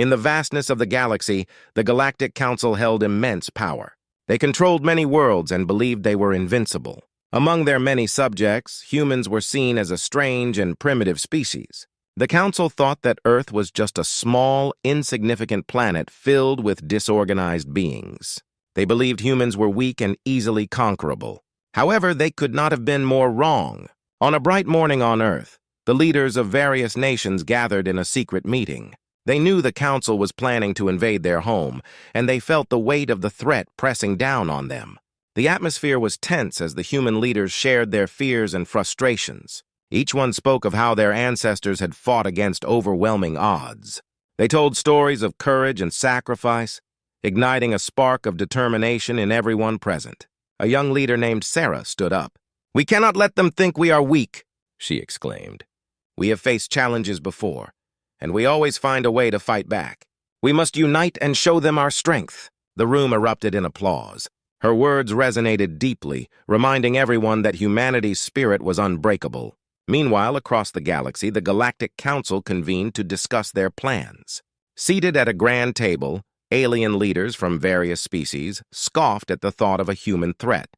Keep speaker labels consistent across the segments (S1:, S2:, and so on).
S1: In the vastness of the galaxy, the Galactic Council held immense power. They controlled many worlds and believed they were invincible. Among their many subjects, humans were seen as a strange and primitive species. The Council thought that Earth was just a small, insignificant planet filled with disorganized beings. They believed humans were weak and easily conquerable. However, they could not have been more wrong. On a bright morning on Earth, the leaders of various nations gathered in a secret meeting. They knew the Council was planning to invade their home, and they felt the weight of the threat pressing down on them. The atmosphere was tense as the human leaders shared their fears and frustrations. Each one spoke of how their ancestors had fought against overwhelming odds. They told stories of courage and sacrifice, igniting a spark of determination in everyone present. A young leader named Sarah stood up. "We cannot let them think we are weak," she exclaimed. "We have faced challenges before, and we always find a way to fight back. We must unite and show them our strength." The room erupted in applause. Her words resonated deeply, reminding everyone that humanity's spirit was unbreakable. Meanwhile, across the galaxy, the Galactic Council convened to discuss their plans. Seated at a grand table, alien leaders from various species scoffed at the thought of a human threat.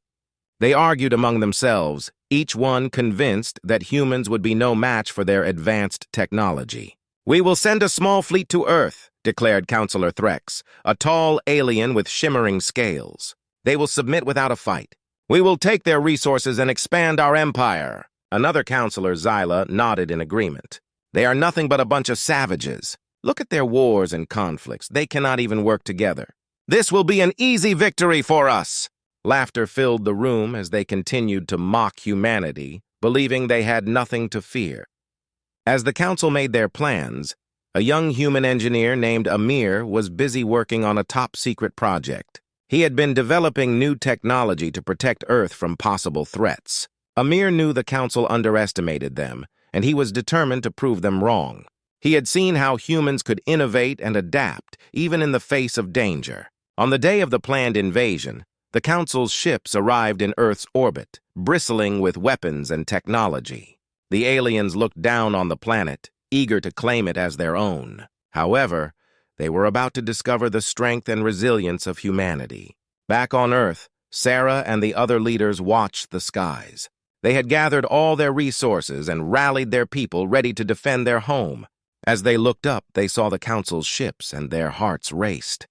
S1: They argued among themselves, each one convinced that humans would be no match for their advanced technology. "We will send a small fleet to Earth," declared Counselor Threx, a tall alien with shimmering scales. "They will submit without a fight. We will take their resources and expand our empire." Another counselor, Xyla, nodded in agreement. "They are nothing but a bunch of savages. Look at their wars and conflicts. They cannot even work together. This will be an easy victory for us." Laughter filled the room as they continued to mock humanity, believing they had nothing to fear. As the council made their plans, a young human engineer named Amir was busy working on a top-secret project. He had been developing new technology to protect Earth from possible threats. Amir knew the council underestimated them, and he was determined to prove them wrong. He had seen how humans could innovate and adapt, even in the face of danger. On the day of the planned invasion, the council's ships arrived in Earth's orbit, bristling with weapons and technology. The aliens looked down on the planet, eager to claim it as their own. However, they were about to discover the strength and resilience of humanity. Back on Earth, Sarah and the other leaders watched the skies. They had gathered all their resources and rallied their people ready to defend their home. As they looked up, they saw the council's ships and their hearts raced.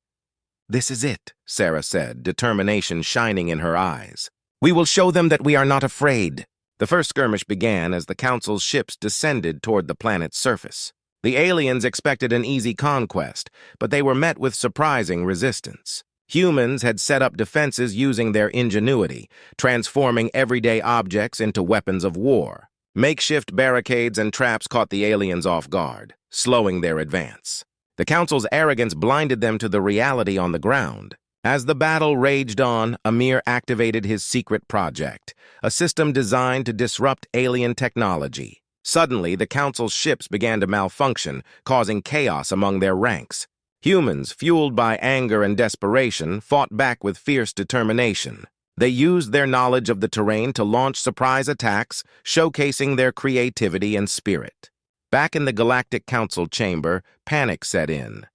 S1: "This is it," Sarah said, determination shining in her eyes. "We will show them that we are not afraid." The first skirmish began as the council's ships descended toward the planet's surface. The aliens expected an easy conquest, but they were met with surprising resistance. Humans had set up defenses using their ingenuity, transforming everyday objects into weapons of war. Makeshift barricades and traps caught the aliens off guard, slowing their advance. The council's arrogance blinded them to the reality on the ground. As the battle raged on, Amir activated his secret project, a system designed to disrupt alien technology. Suddenly, the council's ships began to malfunction, causing chaos among their ranks. Humans, fueled by anger and desperation, fought back with fierce determination. They used their knowledge of the terrain to launch surprise attacks, showcasing their creativity and spirit. Back in the Galactic Council chamber, panic set in.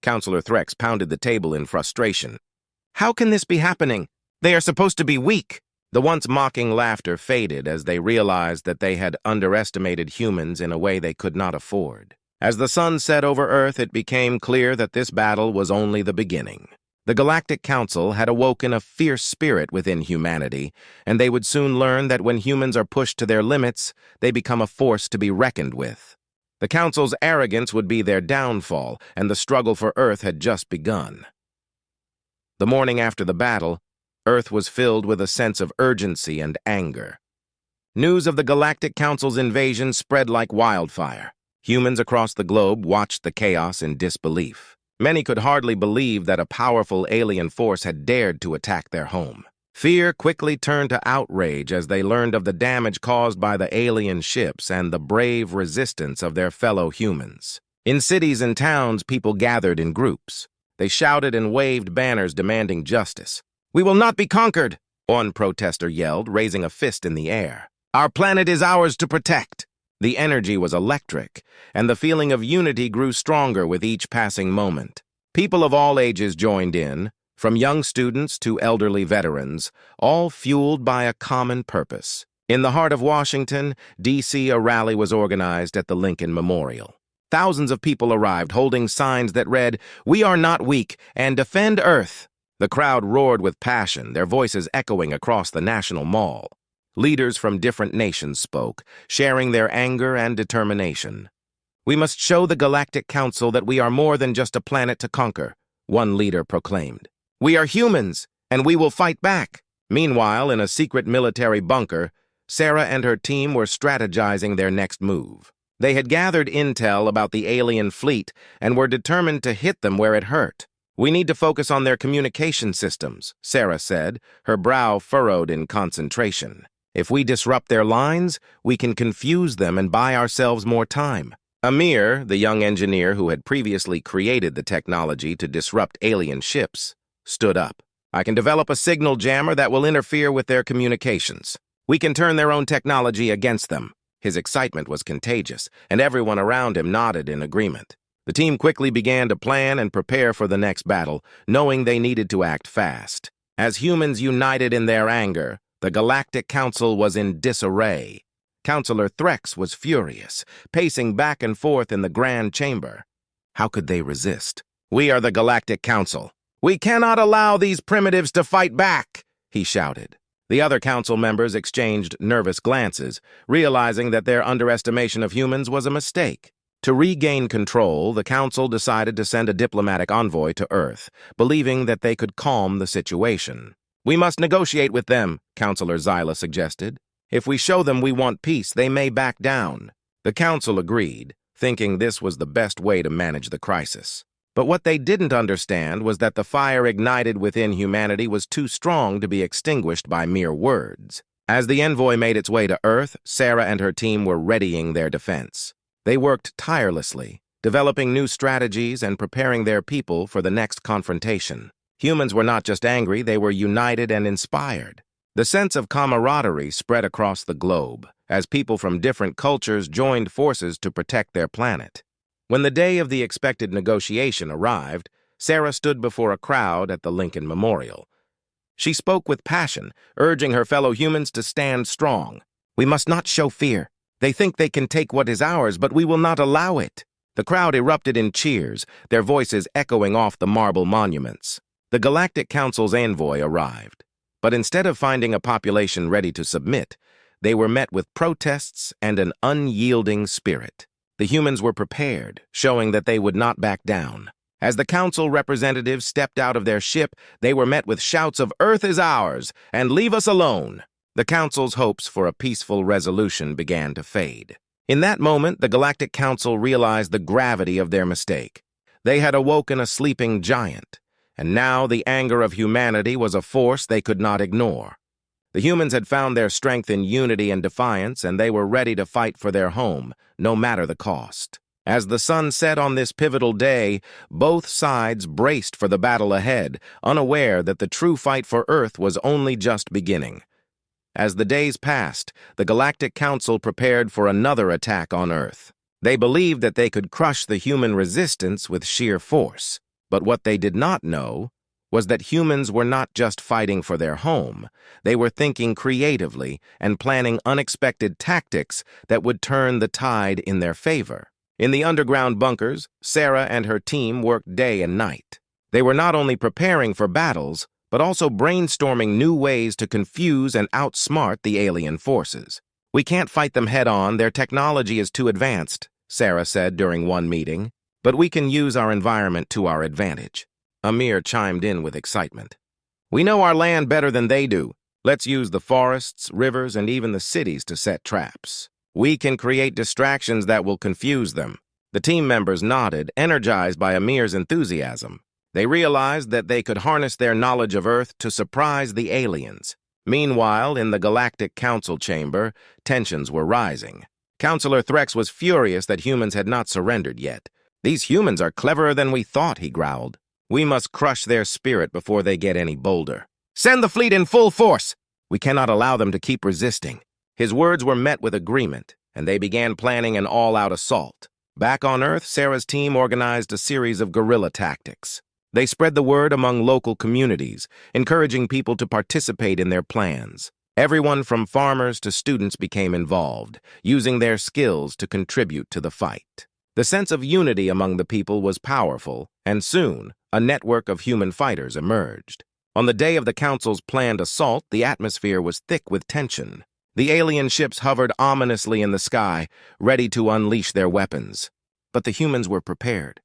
S1: Counselor Threx pounded the table in frustration. "How can this be happening? They are supposed to be weak." The once mocking laughter faded as they realized that they had underestimated humans in a way they could not afford. As the sun set over Earth, it became clear that this battle was only the beginning. The Galactic Council had awoken a fierce spirit within humanity, and they would soon learn that when humans are pushed to their limits, they become a force to be reckoned with. The Council's arrogance would be their downfall, and the struggle for Earth had just begun. The morning after the battle, Earth was filled with a sense of urgency and anger. News of the Galactic Council's invasion spread like wildfire. Humans across the globe watched the chaos in disbelief. Many could hardly believe that a powerful alien force had dared to attack their home. Fear quickly turned to outrage as they learned of the damage caused by the alien ships and the brave resistance of their fellow humans. In cities and towns, people gathered in groups. They shouted and waved banners demanding justice. "We will not be conquered," one protester yelled, raising a fist in the air. "Our planet is ours to protect." The energy was electric, and the feeling of unity grew stronger with each passing moment. People of all ages joined in, from young students to elderly veterans, all fueled by a common purpose. In the heart of Washington, D.C., a rally was organized at the Lincoln Memorial. Thousands of people arrived holding signs that read, "We are not weak, and defend Earth." The crowd roared with passion, their voices echoing across the National Mall. Leaders from different nations spoke, sharing their anger and determination. "We must show the Galactic Council that we are more than just a planet to conquer," one leader proclaimed. "We are humans, and we will fight back." Meanwhile, in a secret military bunker, Sarah and her team were strategizing their next move. They had gathered intel about the alien fleet and were determined to hit them where it hurt. "We need to focus on their communication systems," Sarah said, her brow furrowed in concentration. "If we disrupt their lines, we can confuse them and buy ourselves more time." Amir, the young engineer who had previously created the technology to disrupt alien ships, stood up. "I can develop a signal jammer that will interfere with their communications. We can turn their own technology against them." His excitement was contagious, and everyone around him nodded in agreement. The team quickly began to plan and prepare for the next battle, knowing they needed to act fast. As humans united in their anger, the Galactic Council was in disarray. Counselor Threx was furious, pacing back and forth in the Grand Chamber. How could they resist? "We are the Galactic Council. We cannot allow these primitives to fight back," he shouted. The other council members exchanged nervous glances, realizing that their underestimation of humans was a mistake. To regain control, the council decided to send a diplomatic envoy to Earth, believing that they could calm the situation. "We must negotiate with them," Counselor Zyla suggested. "If we show them we want peace, they may back down." The council agreed, thinking this was the best way to manage the crisis. But what they didn't understand was that the fire ignited within humanity was too strong to be extinguished by mere words. As the envoy made its way to Earth, Sarah and her team were readying their defense. They worked tirelessly, developing new strategies and preparing their people for the next confrontation. Humans were not just angry, they were united and inspired. The sense of camaraderie spread across the globe, as people from different cultures joined forces to protect their planet. When the day of the expected negotiation arrived, Sarah stood before a crowd at the Lincoln Memorial. She spoke with passion, urging her fellow humans to stand strong. "We must not show fear. They think they can take what is ours, but we will not allow it." The crowd erupted in cheers, their voices echoing off the marble monuments. The Galactic Council's envoy arrived. But instead of finding a population ready to submit, they were met with protests and an unyielding spirit. The humans were prepared, showing that they would not back down. As the council representatives stepped out of their ship, they were met with shouts of "Earth is ours," and "Leave us alone." The council's hopes for a peaceful resolution began to fade. In that moment, the Galactic Council realized the gravity of their mistake. They had awoken a sleeping giant, and now the anger of humanity was a force they could not ignore. The humans had found their strength in unity and defiance, and they were ready to fight for their home, no matter the cost. As the sun set on this pivotal day, both sides braced for the battle ahead, unaware that the true fight for Earth was only just beginning. As the days passed, the Galactic Council prepared for another attack on Earth. They believed that they could crush the human resistance with sheer force. But what they did not know was that humans were not just fighting for their home. They were thinking creatively and planning unexpected tactics that would turn the tide in their favor. In the underground bunkers, Sarah and her team worked day and night. They were not only preparing for battles, but also brainstorming new ways to confuse and outsmart the alien forces. "We can't fight them head-on, their technology is too advanced," Sarah said during one meeting, "but we can use our environment to our advantage." Amir chimed in with excitement. "We know our land better than they do. Let's use the forests, rivers, and even the cities to set traps. We can create distractions that will confuse them." The team members nodded, energized by Amir's enthusiasm. They realized that they could harness their knowledge of Earth to surprise the aliens. Meanwhile, in the Galactic Council chamber, tensions were rising. Counselor Threx was furious that humans had not surrendered yet. "These humans are cleverer than we thought," he growled. "We must crush their spirit before they get any bolder. Send the fleet in full force! We cannot allow them to keep resisting." His words were met with agreement, and they began planning an all-out assault. Back on Earth, Sarah's team organized a series of guerrilla tactics. They spread the word among local communities, encouraging people to participate in their plans. Everyone from farmers to students became involved, using their skills to contribute to the fight. The sense of unity among the people was powerful, and soon, a network of human fighters emerged. On the day of the Council's planned assault, the atmosphere was thick with tension. The alien ships hovered ominously in the sky, ready to unleash their weapons. But the humans were prepared.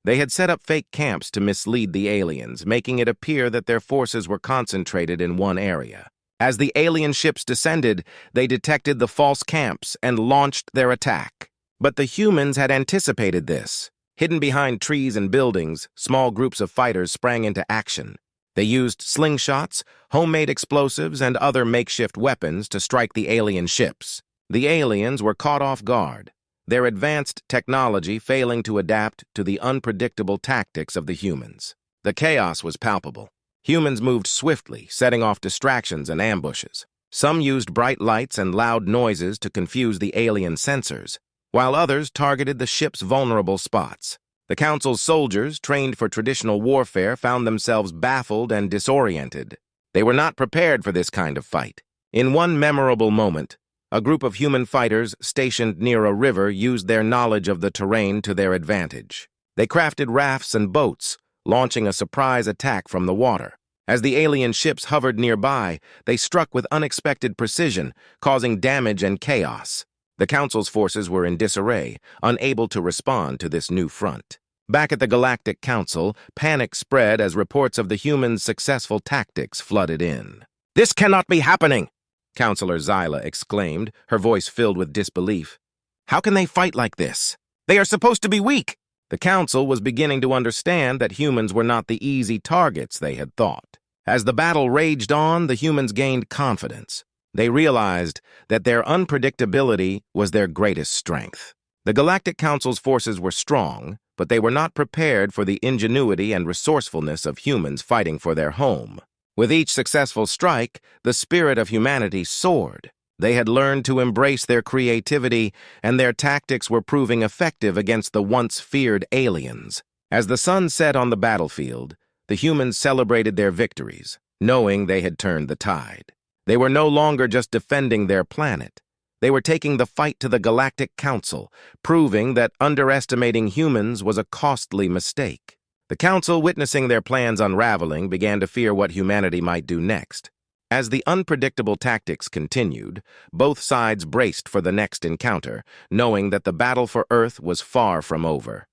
S1: They had set up fake camps to mislead the aliens, making it appear that their forces were concentrated in one area. As the alien ships descended, they detected the false camps and launched their attack. But the humans had anticipated this. Hidden behind trees and buildings, small groups of fighters sprang into action. They used slingshots, homemade explosives, and other makeshift weapons to strike the alien ships. The aliens were caught off guard, their advanced technology failing to adapt to the unpredictable tactics of the humans. The chaos was palpable. Humans moved swiftly, setting off distractions and ambushes. Some used bright lights and loud noises to confuse the alien sensors, while others targeted the ship's vulnerable spots. The Council's soldiers, trained for traditional warfare, found themselves baffled and disoriented. They were not prepared for this kind of fight. In one memorable moment, a group of human fighters stationed near a river used their knowledge of the terrain to their advantage. They crafted rafts and boats, launching a surprise attack from the water. As the alien ships hovered nearby, they struck with unexpected precision, causing damage and chaos. The Council's forces were in disarray, unable to respond to this new front. Back at the Galactic Council, panic spread as reports of the humans' successful tactics flooded in. "This cannot be happening!" Counselor Zyla exclaimed, her voice filled with disbelief. "How can they fight like this? They are supposed to be weak!" The Council was beginning to understand that humans were not the easy targets they had thought. As the battle raged on, the humans gained confidence. They realized that their unpredictability was their greatest strength. The Galactic Council's forces were strong, but they were not prepared for the ingenuity and resourcefulness of humans fighting for their home. With each successful strike, the spirit of humanity soared. They had learned to embrace their creativity, and their tactics were proving effective against the once feared aliens. As the sun set on the battlefield, the humans celebrated their victories, knowing they had turned the tide. They were no longer just defending their planet. They were taking the fight to the Galactic Council, proving that underestimating humans was a costly mistake. The Council, witnessing their plans unraveling, began to fear what humanity might do next. As the unpredictable tactics continued, both sides braced for the next encounter, knowing that the battle for Earth was far from over.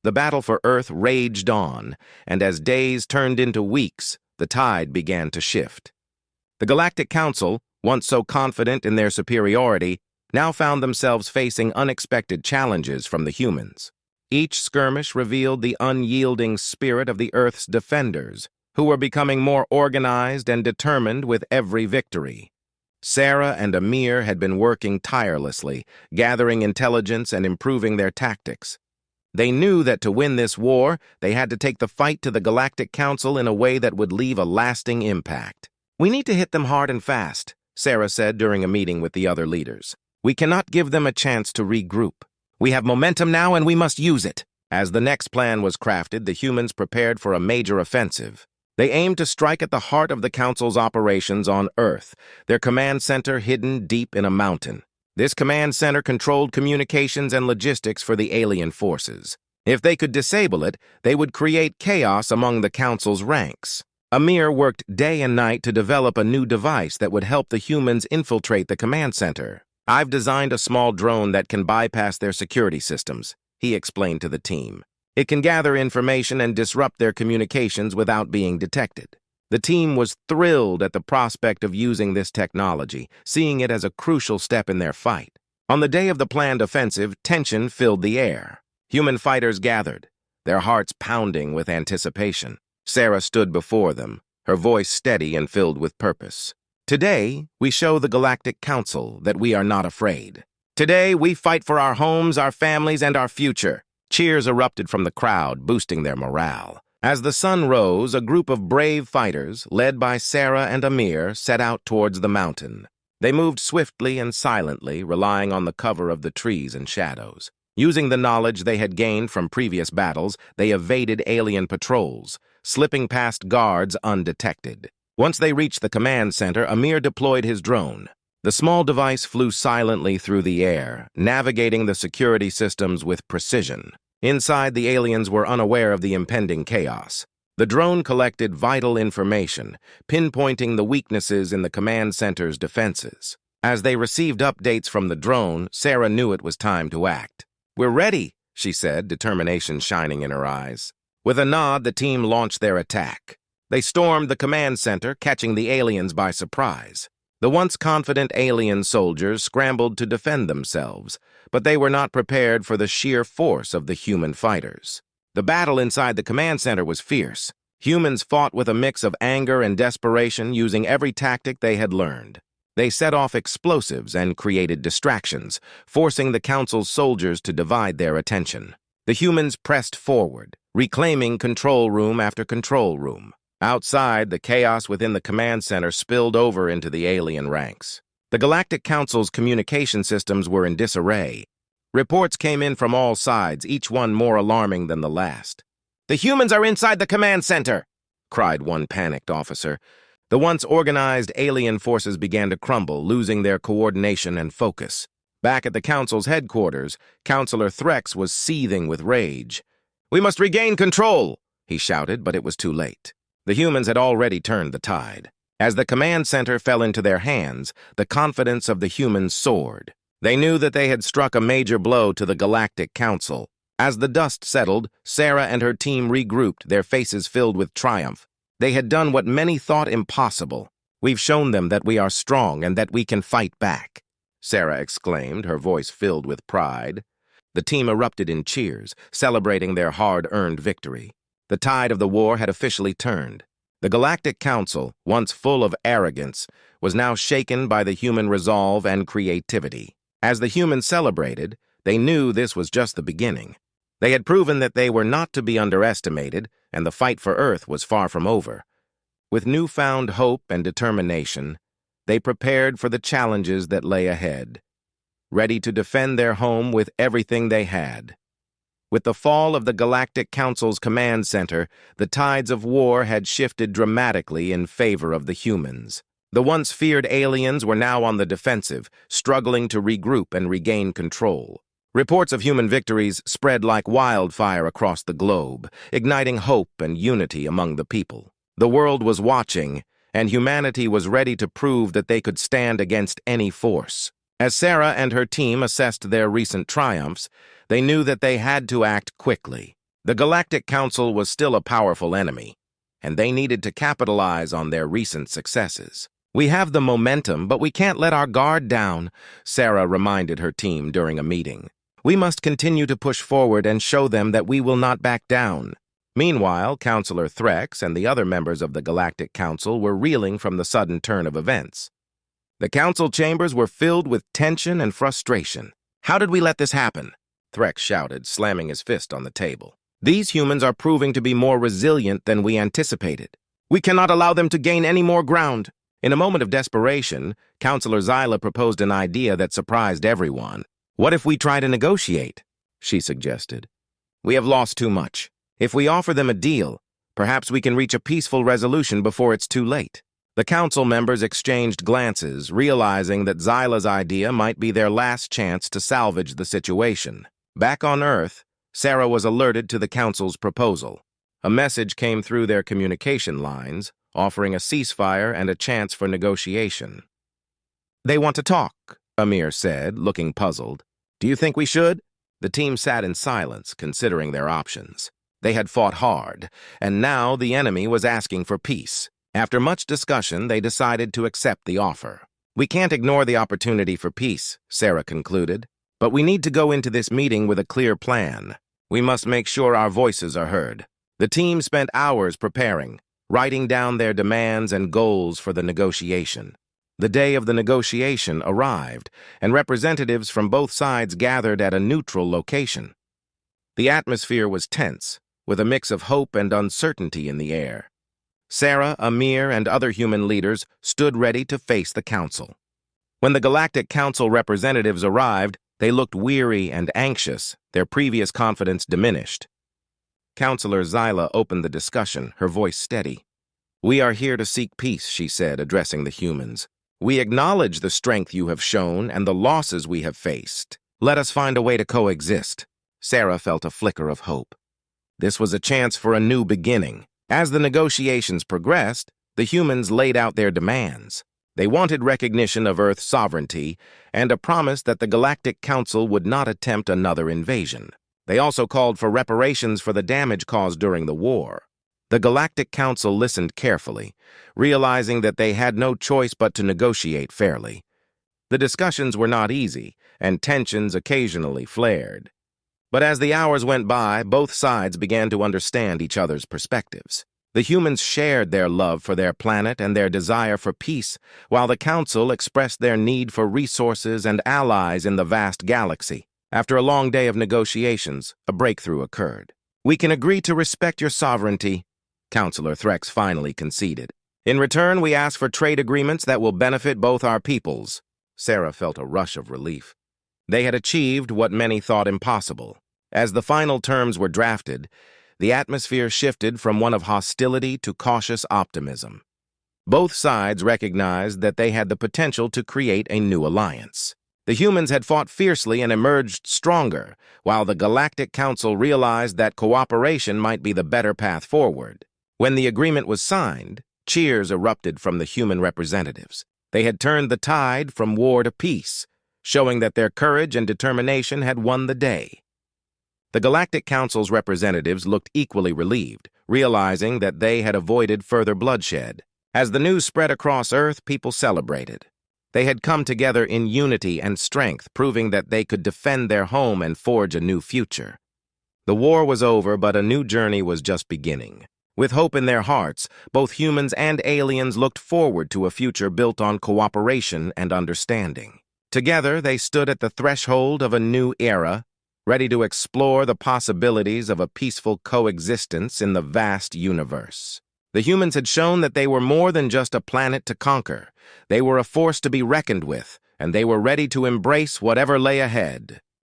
S1: The battle for Earth raged on, and as days turned into weeks, the tide began to shift. The Galactic Council, once so confident in their superiority, now found themselves facing unexpected challenges from the humans. Each skirmish revealed the unyielding spirit of the Earth's defenders, who were becoming more organized and determined with every victory. Sarah and Amir had been working tirelessly, gathering intelligence and improving their tactics. They knew that to win this war, they had to take the fight to the Galactic Council in a way that would leave a lasting impact. "We need to hit them hard and fast," Sarah said during a meeting with the other leaders. "We cannot give them a chance to regroup. We have momentum now and we must use it." As the next plan was crafted, the humans prepared for a major offensive. They aimed to strike at the heart of the Council's operations on Earth, their command center hidden deep in a mountain. This command center controlled communications and logistics for the alien forces. If they could disable it, they would create chaos among the Council's ranks. Amir worked day and night to develop a new device that would help the humans infiltrate the command center. "I've designed a small drone that can bypass their security systems," he explained to the team. "It can gather information and disrupt their communications without being detected." The team was thrilled at the prospect of using this technology, seeing it as a crucial step in their fight. On the day of the planned offensive, tension filled the air. Human fighters gathered, their hearts pounding with anticipation. Sarah stood before them, her voice steady and filled with purpose. "Today, we show the Galactic Council that we are not afraid. Today, we fight for our homes, our families, and our future." Cheers erupted from the crowd, boosting their morale. As the sun rose, a group of brave fighters, led by Sarah and Amir, set out towards the mountain. They moved swiftly and silently, relying on the cover of the trees and shadows. Using the knowledge they had gained from previous battles, they evaded alien patrols, slipping past guards undetected. Once they reached the command center, Amir deployed his drone. The small device flew silently through the air, navigating the security systems with precision. Inside, the aliens were unaware of the impending chaos. The drone collected vital information, pinpointing the weaknesses in the command center's defenses. As they received updates from the drone, Sarah knew it was time to act. "We're ready," she said, determination shining in her eyes. With a nod, the team launched their attack. They stormed the command center, catching the aliens by surprise. The once confident alien soldiers scrambled to defend themselves, but they were not prepared for the sheer force of the human fighters. The battle inside the command center was fierce. Humans fought with a mix of anger and desperation, using every tactic they had learned. They set off explosives and created distractions, forcing the Council's soldiers to divide their attention. The humans pressed forward, reclaiming control room after control room. Outside, the chaos within the command center spilled over into the alien ranks. The Galactic Council's communication systems were in disarray. Reports came in from all sides, each one more alarming than the last. "The humans are inside the command center!" cried one panicked officer. The once organized alien forces began to crumble, losing their coordination and focus. Back at the Council's headquarters, Councilor Threx was seething with rage. "We must regain control!" he shouted, but it was too late. The humans had already turned the tide. As the command center fell into their hands, the confidence of the humans soared. They knew that they had struck a major blow to the Galactic Council. As the dust settled, Sarah and her team regrouped, their faces filled with triumph. They had done what many thought impossible. "We've shown them that we are strong and that we can fight back," Sarah exclaimed, her voice filled with pride. The team erupted in cheers, celebrating their hard-earned victory. The tide of the war had officially turned. The Galactic Council, once full of arrogance, was now shaken by the human resolve and creativity. As the humans celebrated, they knew this was just the beginning. They had proven that they were not to be underestimated, and the fight for Earth was far from over. With newfound hope and determination, they prepared for the challenges that lay ahead, ready to defend their home with everything they had. With the fall of the Galactic Council's command center, the tides of war had shifted dramatically in favor of the humans. The once feared aliens were now on the defensive, struggling to regroup and regain control. Reports of human victories spread like wildfire across the globe, igniting hope and unity among the people. The world was watching, and humanity was ready to prove that they could stand against any force. As Sarah and her team assessed their recent triumphs, they knew that they had to act quickly. The Galactic Council was still a powerful enemy, and they needed to capitalize on their recent successes. "We have the momentum, but we can't let our guard down," Sarah reminded her team during a meeting. "We must continue to push forward and show them that we will not back down." Meanwhile, Councilor Threx and the other members of the Galactic Council were reeling from the sudden turn of events. The council chambers were filled with tension and frustration. "How did we let this happen?" Threx shouted, slamming his fist on the table. "These humans are proving to be more resilient than we anticipated. We cannot allow them to gain any more ground." In a moment of desperation, Councilor Zyla proposed an idea that surprised everyone. "What if we try to negotiate?" she suggested. "We have lost too much. If we offer them a deal, perhaps we can reach a peaceful resolution before it's too late." The council members exchanged glances, realizing that Zyla's idea might be their last chance to salvage the situation. Back on Earth, Sarah was alerted to the council's proposal. A message came through their communication lines, offering a ceasefire and a chance for negotiation. "They want to talk," Amir said, looking puzzled. "Do you think we should?" The team sat in silence, considering their options. They had fought hard, and now the enemy was asking for peace. After much discussion, they decided to accept the offer. "We can't ignore the opportunity for peace," Sarah concluded. "But we need to go into this meeting with a clear plan. We must make sure our voices are heard." The team spent hours preparing, writing down their demands and goals for the negotiation. The day of the negotiation arrived, and representatives from both sides gathered at a neutral location. The atmosphere was tense, with a mix of hope and uncertainty in the air. Sarah, Amir, and other human leaders stood ready to face the council. When the Galactic Council representatives arrived, they looked weary and anxious, their previous confidence diminished. Counselor Zyla opened the discussion, her voice steady. "We are here to seek peace," she said, addressing the humans. "We acknowledge the strength you have shown and the losses we have faced. Let us find a way to coexist." Sarah felt a flicker of hope. This was a chance for a new beginning. As the negotiations progressed, the humans laid out their demands. They wanted recognition of Earth's sovereignty and a promise that the Galactic Council would not attempt another invasion. They also called for reparations for the damage caused during the war. The Galactic Council listened carefully, realizing that they had no choice but to negotiate fairly. The discussions were not easy, and tensions occasionally flared. But as the hours went by, both sides began to understand each other's perspectives. The humans shared their love for their planet and their desire for peace, while the Council expressed their need for resources and allies in the vast galaxy. After a long day of negotiations, a breakthrough occurred. "We can agree to respect your sovereignty," Counselor Threx finally conceded. "In return, we ask for trade agreements that will benefit both our peoples." Sarah felt a rush of relief. They had achieved what many thought impossible. As the final terms were drafted, the atmosphere shifted from one of hostility to cautious optimism. Both sides recognized that they had the potential to create a new alliance. The humans had fought fiercely and emerged stronger, while the Galactic Council realized that cooperation might be the better path forward. When the agreement was signed, cheers erupted from the human representatives. They had turned the tide from war to peace, showing that their courage and determination had won the day. The Galactic Council's representatives looked equally relieved, realizing that they had avoided further bloodshed. As the news spread across Earth, people celebrated. They had come together in unity and strength, proving that they could defend their home and forge a new future. The war was over, but a new journey was just beginning. With hope in their hearts, both humans and aliens looked forward to a future built on cooperation and understanding. Together, they stood at the threshold of a new era, ready to explore the possibilities of a peaceful coexistence in the vast universe. The humans had shown that they were more than just a planet to conquer. They were a force to be reckoned with, and they were ready to embrace whatever lay ahead.